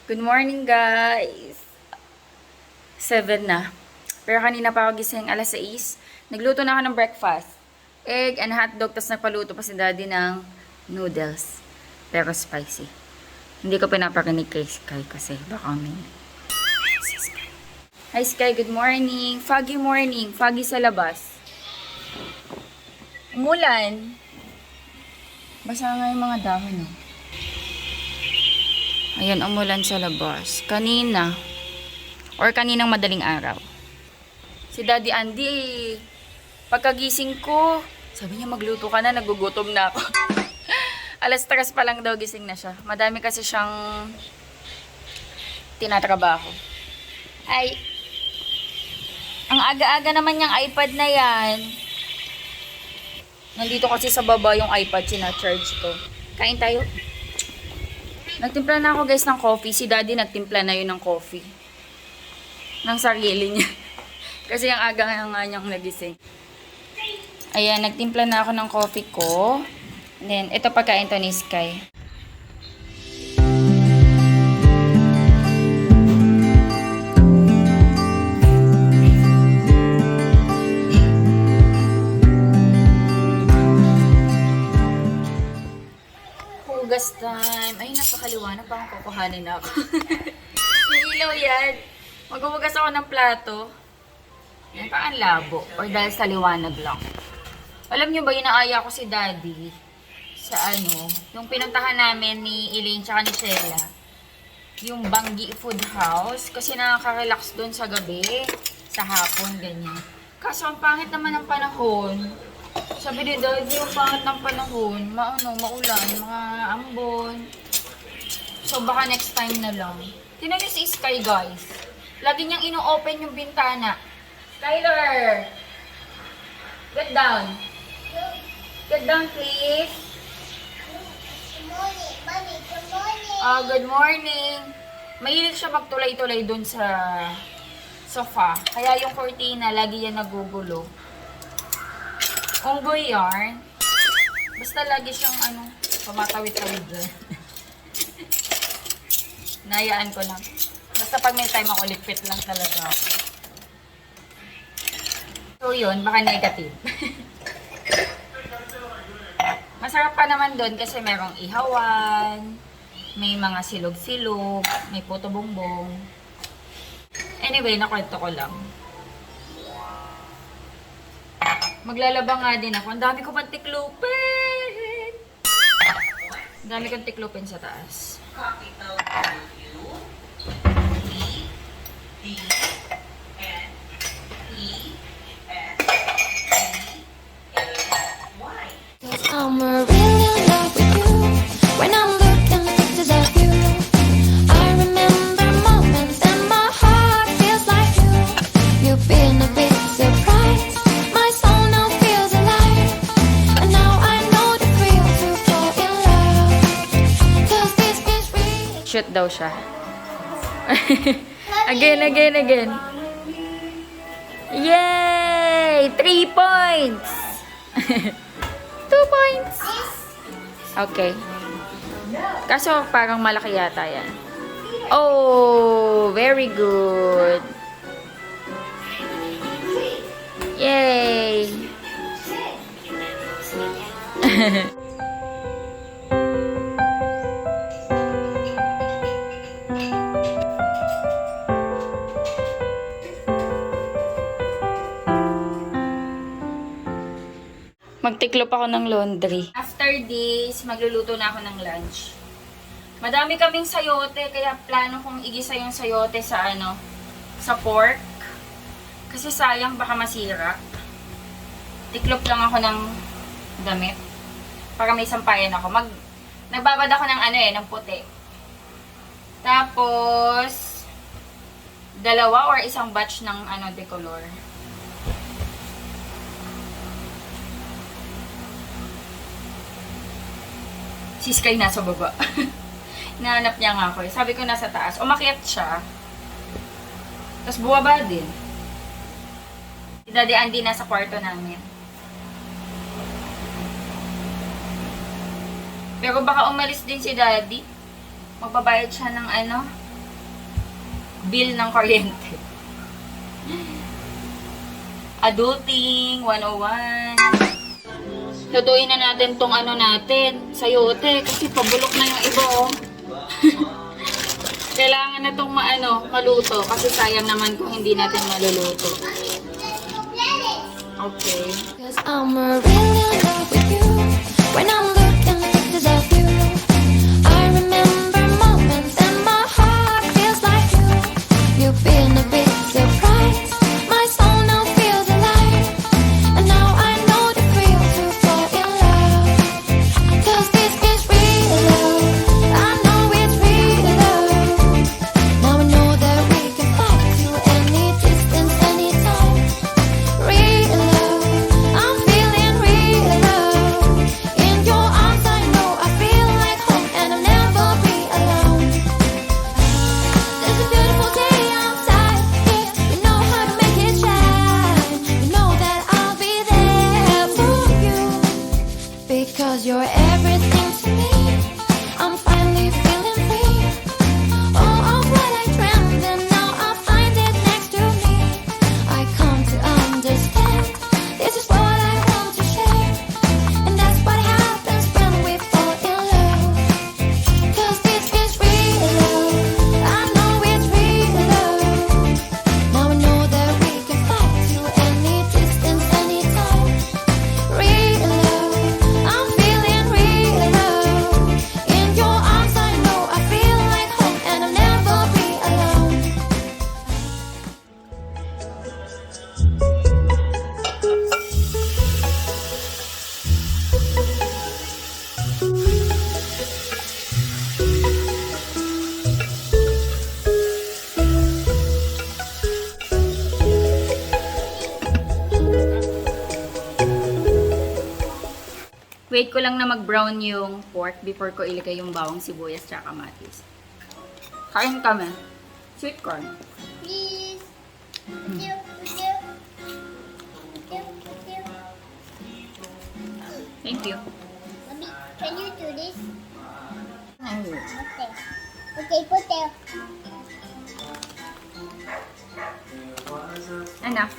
Good morning, guys! 7 na. Pero kanina pa ako gising, alas 6. Nagluto na ako ng breakfast. Egg and hotdog, tapos nagpaluto pa si daddy ng noodles. Pero spicy. Hindi ko pinaparinig kay Sky kasi baka may... Hi, Sky. Good morning. Foggy morning. Foggy sa labas. Umulan. Basa nga yung mga dahon, no? Ayan, umulan sa labas. Kanina. Or kaninang madaling araw. Si Daddy Andy, pagkagising ko, sabi niya magluto ka na, nagugutom na ako. Alas 3 pa lang daw gising na siya. Madami kasi siyang tinatrabaho. Ay, ang aga-aga naman yung iPad na yan. Nandito kasi sa baba yung iPad, sina-charge ko. Kain tayo. Nagtimpla na ako guys ng coffee. Si Daddy nagtimpla na yun ng coffee. Ng sarili niya. Kasi yung aga nga niyang nagising. Ayan, nagtimpla na ako ng coffee ko. And then, ito pagkain to ni Sky. Hugas time. Ay, napakaliwanag. Baka kukuhanin ako. May ilaw yan. Maghuhugas ako ng plato. Yan, parang labo. Or dahil sa liwanag lang. Alam nyo ba, inaaya ko si Daddy sa yung pinuntahan namin ni Elaine tsaka ni Sheila. Yung Banggi Food House. Kasi nakaka-relax doon sa gabi. Sa hapon, ganyan. Kaso ang pangit naman ng panahon. Sabi ni Daddy, yung pangit ng panahon, maulan, mga ambon. So, baka next time na lang. Tingnan niyo si Sky, guys. Lagi niyang ino-open yung bintana. Skyler! Get down. Get down, please. Good morning, Mommy. Good morning. Good morning. Mahilig siya magtulay-tulay dun sa sofa. Kaya yung cortina, lagi yan nagugulo. Unggoy yarn. Basta lagi siyang pamatawid-tawid dyan. Nayaan ko lang. Basta pag may time ako, lipit lang talaga ako. So yun, baka negative. Masarap pa naman doon kasi merong ihawan, may mga silog-silog, may puto bongbong. Anyway, nakwento ko lang. Maglalaba nga din ako. Ang dami ko pang tiklupin. Ang dami kong tiklupin sa taas. Capital W, D, D, N, E, S, E, A, Y. I'm really in love with you. When I'm looking at pictures of you, I remember moments and my heart feels like you. You've been a big surprise. My soul now feels alive. And now I know the thrill to fall in love. 'Cause this is real. Shoot daw siya. Again. Yay! 3 points! 2 points! Okay. Kaso parang malaki yata yan. Oh! Very good! Yay! Magtiklop ako ng laundry. After this, magluluto na ako ng lunch. Madami kaming sayote, kaya plano kong igisa yung sayote sa sa pork. Kasi sayang baka masira. Tiklop lang ako ng damit. Para may sampayan ako. Nagbabad ako ng ng puti. Tapos, 2 or isang batch ng decolor. Si Sky nasa baba. Nahanap niya nga ako eh. Sabi ko nasa taas. Umakyat siya. Tapos buwaba din. Si Daddy Andy nasa kwarto namin. Pero baka umalis din si Daddy. Magbabayad siya ng bill ng kuryente. Adulting 101. Lutuin na natin tong natin, sayote, kasi pabulok na yung iba, oh. Kailangan na tong maluto, kasi sayang naman kung hindi natin maluluto. Okay. 'Cause I'm really in love with you. When I'm looking at pictures of you, I remember moments and my heart feels like you. You've been a big surprise. My soul now feels alive. And now I know the thrill to fall in love. 'Cause this is real love. I know it's real love. Now I know that we can fly to any distance, anytime. Real love, I'm feeling real love. In your arms I know I feel like home and I'll never be alone. There's a beautiful day outside, yeah, you know how to make it shine. You know that I'll be there for you. Because you're everything to me. I'm finally feeling free. All of what I dreamed and now I find it next to me. I come to understand this is what I want to share. And that's what happens when we fall in love. 'Cause this is real love. I know it's real love. Now I know that we can fly to any distance, anytime. Real love, I'm feeling real love. In your arms I know I feel like home and I'll never be alone. Wait ko lang na mag-brown yung pork before ko ilagay yung bawang sibuyas tsaka kamatis. Kain kami. Sweet corn. Please. Thank you. Mommy, can you do this? Ayun. Okay. Okay, put there. Enough.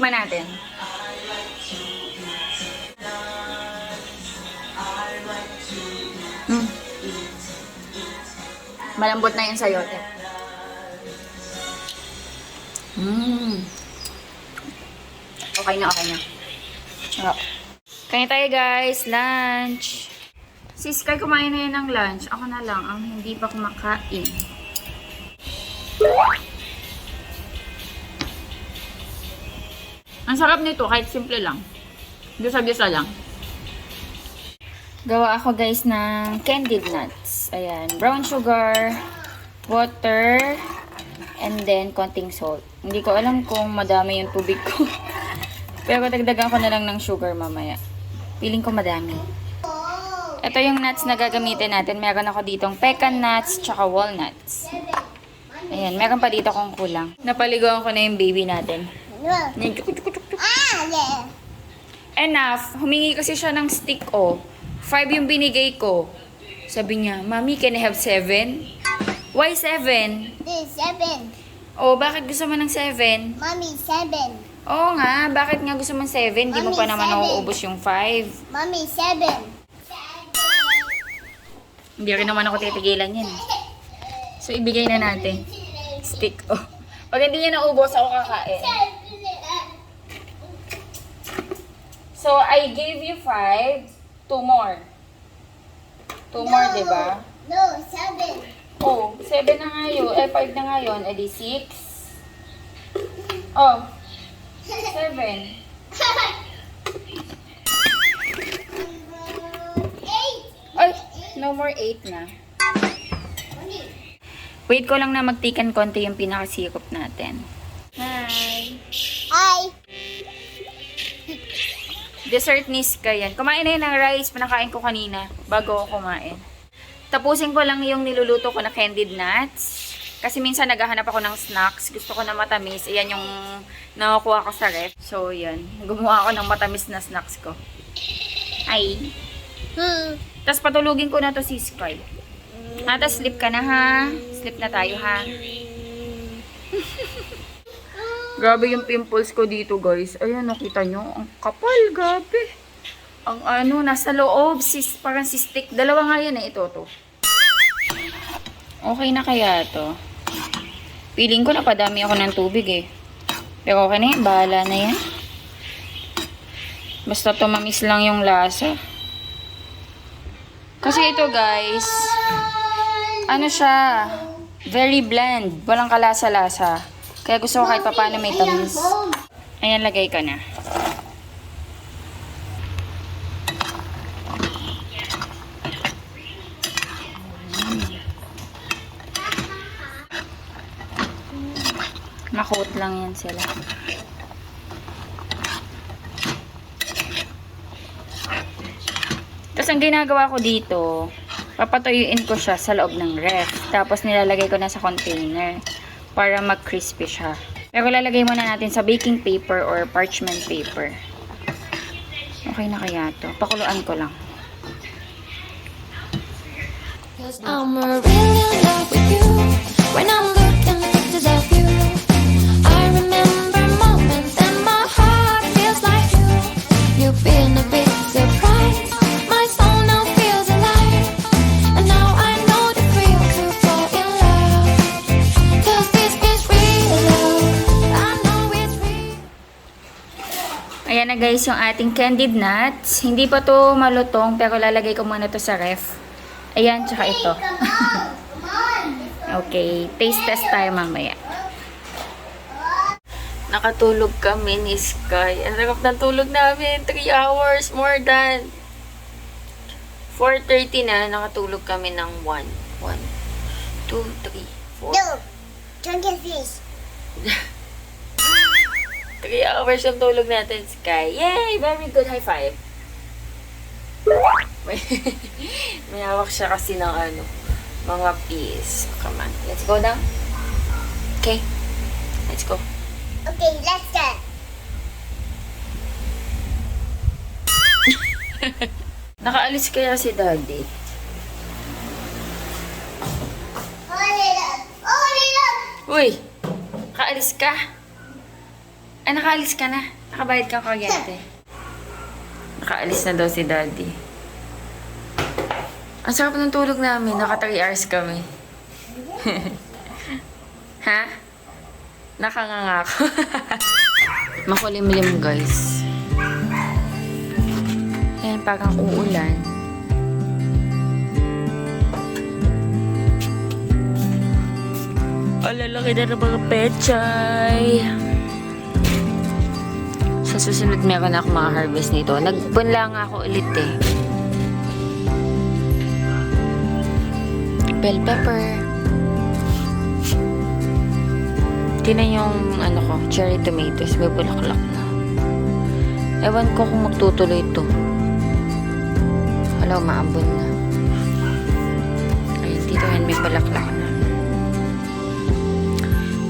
Tikman natin. Malambot na yung sayote. Okay na, okay na. Sarap. Kaya tayo guys, lunch. Si Sky kumain na yun ng lunch. Ako na lang ang hindi pa kumakain. Ang sarap nito, kahit simple lang. Gisa-gisa lang. Gawa ako guys ng candied nuts. Ayan, brown sugar, water, and then konting salt. Hindi ko alam kung madami yung tubig ko. Pero dagdagan ko na lang ng sugar mamaya. Feeling ko madami. Ito yung nuts na gagamitin natin. Meron ako ditong pecan nuts, tsaka walnuts. Ayan, meron pa dito kung kulang. Napaliguan ko na yung baby natin. Yan, Yeah. enough. Humingi kasi siya ng stick, oh. 5 yung binigay ko. Sabi niya, Mami, can I have 7? Why 7? This 7. Oh, bakit gusto mo ng 7? Mommy 7. Oo nga, bakit nga gusto mo ng 7? Di mo pa Mami, naman 7. nauubos yung 5. Mommy 7. Hindi rin naman ako titigilan yan. So, ibigay na natin. Stick, oh. Pag hindi niya naubos, ako kakain. So, I gave you 5. 2 more. 2 more, di ba? No, 7. Oh, 7 na nga yun. 5 na nga yun. Eh, di 6. Oh, 7. 8. Ay, no more 8 na. Wait ko lang na magtikan konti yung pinakasirop natin. Hi! Hi. Dessert ni Sky yan. Kumain na yun ng rice. Pinakain ko kanina bago ako kumain. Tapusin ko lang yung niluluto ko na candied nuts. Kasi minsan naghahanap ako ng snacks. Gusto ko na matamis. Ayan yung nakukuha ko sa ref. So, yan. Gumawa ako ng matamis na snacks ko. Ay. Tapos patulugin ko na to si Sky. Tapos sleep ka na ha. Sleep na tayo ha. Grabe yung pimples ko dito guys. Ayan, nakita nyo. Ang kapal, grabe. Ang ano, nasa loob. Parang cystic. Dalawa nga yan eh. Ito, to. Okay na kaya to? Feeling ko napadami ako ng tubig eh. Pero okay na yan. Bahala na yan. Basta tumamis lang yung lasa. Kasi ito guys, ano siya, very bland. Walang kalasa-lasa. Kaya gusto ko kahit papaano may tamis. Ayan, lagay ko na. Makot lang yan sila. Tapos ang ginagawa ko dito, papatuyuin ko siya sa loob ng ref. Tapos nilalagay ko na sa container para mag-crispy siya. Pero lalagay muna natin sa baking paper or parchment paper. Okay na kaya to? Pakuluan ko lang. Cause I'm really in love with you. When I'm looking at pictures of you, I remember moments and my heart feels like you. You've been a big surprise. My soul now feels alive. And now I know the thrill to fall in love. Cause this is real love. I know it's real. Ayan na guys yung ating candied nuts. Hindi pa to malutong pero lalagay ko muna to sa ref. Ayan, tsaka ito. Okay, taste test tayo mamaya. Nakatulog kami ni Sky. Ang sarap ng tulog namin. 3 hours, more than 4:30 na. Nakatulog kami ng 1, 2, 3, 4. No. Don't get fish. 3 hours yung tulog natin, Sky. Yay! Very good. High five. May hawak siya kasi ng ano, mga peas. Come on. Let's go now. Okay. Let's go. Okay, let's go. Nakaalis kaya si Daddy? Hold it up. Hold it up. Uy! Kaalis ka? Ay, nakaalis ka na. Nakabayad ka kuryente. Nakaalis na daw si Daddy. Ang sarap ng tulog namin. Naka 3 hours kami. Ha? Nakanganga ako. Makulimlim, guys. Ayan, parang uulan. Lalaki na ng mga pechay. Sa susunod meron ako mga harvest nito. Nagpunla nga ako ulit eh. Bell pepper. Tinan yung ano ko, cherry tomatoes. May bulaklak na. Ewan ko kung magtutuloy ito. Hala, umaambon na. Ayun, dito yan may bulaklak na.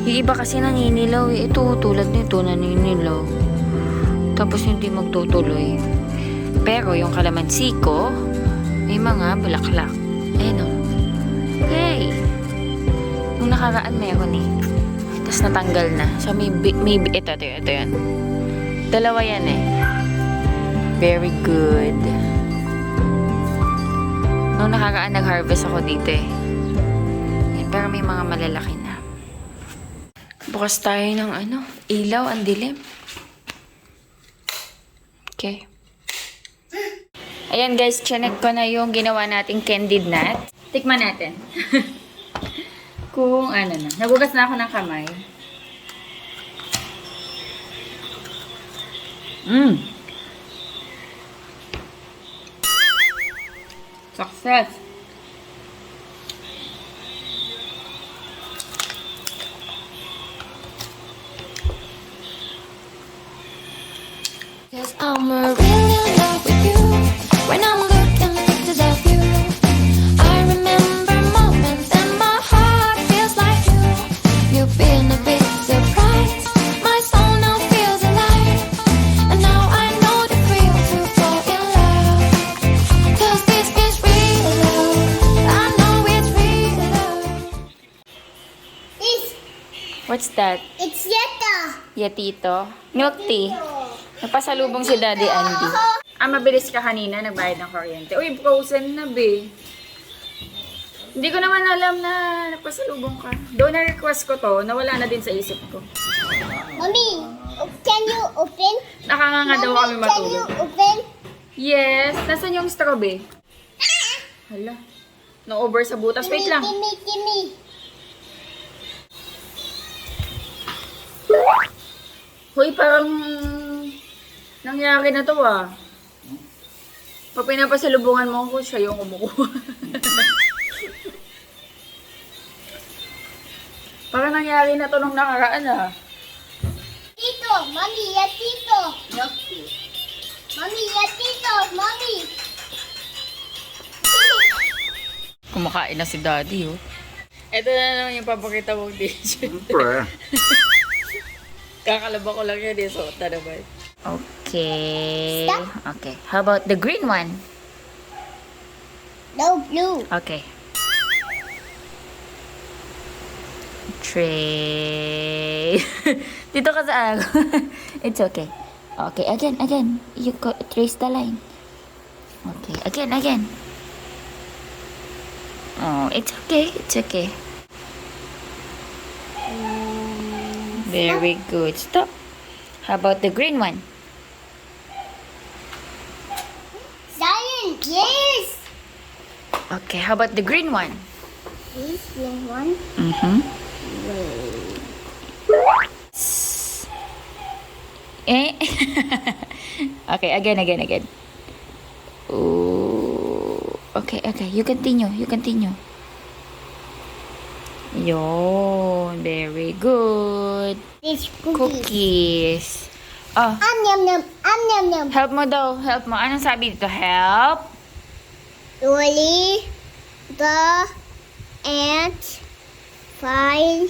Yung iba kasi naninilaw eh. Ito, tulad nito, naninilaw. Tapos hindi magtutuloy. Pero yung kalamansi ko, may mga bulaklak. Ayun o. Hey! Nung nakaraan meron eh. Tapos natanggal na. So may ito yan. Dalawa yan eh. Very good. Nung nakaraan nag-harvest ako dito eh. Yan, pero may mga malalaki na. Bukas tayo ng ano, ilaw, ang dilim. Okay. Ayan guys, chinek ko na yung ginawa nating candied nut. Tikman natin. Kung ano na. Nagugas na ako ng kamay. Success! Cause I'm really in love with you. When I'm looking at pictures of you, I remember moments and my heart feels like you. You've been a big surprise. My soul now feels alive. And now I know the thrill to fall in love. Cause this is real love. I know it's real love. This, What's that? it's Yeta. Yatito? Milk tea? Napasalubong si Daddy Andy. Mabilis ka kanina, nagbayad ng kuryente. Uy, frozen na, be. Hindi ko naman alam na napasalubong ka. Doon na-request ko to, nawala na din sa isip ko. Mommy, can you open? Nakanganga daw kami Mommy, can you matulog. open? Yes, nasan yung straw, be? Hala, na-over sa butas. Wait lang. Gimme. Hoy, parang nangyari na to ah. Pag pinapasalubungan mo ko, siya yung kumukuha. Parang nangyari na to nung nakaraan ah. Tito, Mommy, yeah, Tito. Mommy, yeah, Tito, Mommy. Kumakain na si Daddy oh. Ito na naman yung papakita mong dish. Siyempre. Kakalaba ko lang yan eh. So, naman. Okay. Stop. Okay. How about the green one? No, blue. Okay. Tray. Dito ka sa ako. It's okay. Okay, again. You trace the line. Okay, again. Oh, it's okay. Very good. Stop. How about the green one? Zion, yes. Okay, how about the green one? This green one. Mm-hmm. Eh? Okay, again. Ooh. Okay. You continue. Yun. Very good. This Cookies. Oh, Yum. help mo daw. Anong sabi dito? Help? Dolly, the ant find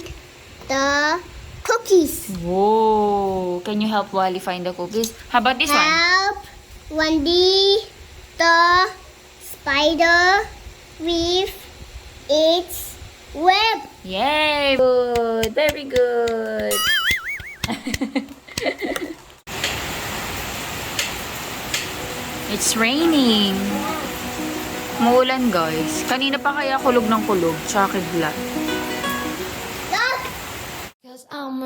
the cookies. Whoa. Can you help Wally find the cookies? How about this one? Help Wendy the spider with its web. Yay! Good. Very good. It's raining. Muulan, guys. Kanina pa kaya kulog ng kulog. Tsaka kidlat. Cause I'm